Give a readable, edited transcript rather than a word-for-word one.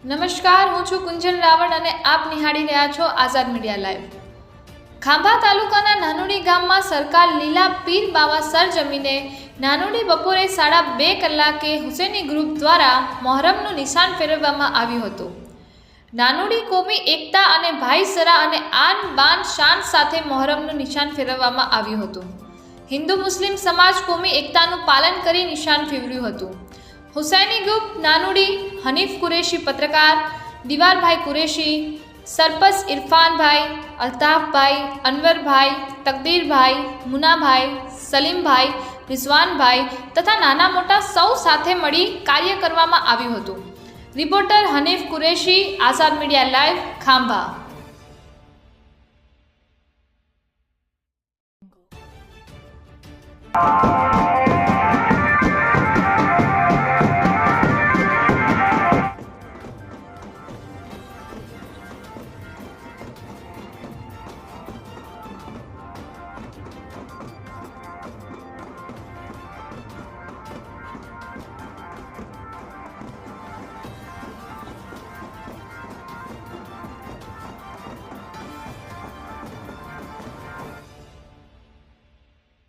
નમસ્કાર, હું છું કુંજન રાવળ અને આપ નિહાળી રહ્યા છો આઝાદ મીડિયા લાઈવ। ખાંભા તાલુકાના નાનુડી ગામમાં સરકાર લીલા પીર બાવા સરજમીને નાનુડી બપોરે 2:30 કલાકે હુસેની ગ્રુપ દ્વારા મોહરમનું નિશાન ફેરવવામાં આવ્યું હતું। નાનુડી કોમી એકતા અને ભાઈચારા અને આન બાન શાન સાથે મોહરમનું નિશાન ફેરવવામાં આવ્યું હતું। હિન્દુ મુસ્લિમ સમાજ કોમી એકતાનું પાલન કરી નિશાન ફેરવ્યું હતું। હુસૈની ગ્રુપ નાનુડી હનીફ કુરેશી પત્રકાર, દીવારભાઈ કુરેશી, સરપંચ ઇરફાનભાઈ, અલ્તાફભાઈ, અનવરભાઈ, તકદીરભાઈ, મુનાભાઈ, સલીમભાઈ, રિઝવાનભાઈ તથા નાના મોટા સૌ સાથે મળી કાર્ય કરવામાં આવ્યું હતું। રિપોર્ટર હનીફ કુરેશી, આઝાદ મીડિયા લાઈવ, ખાંભા।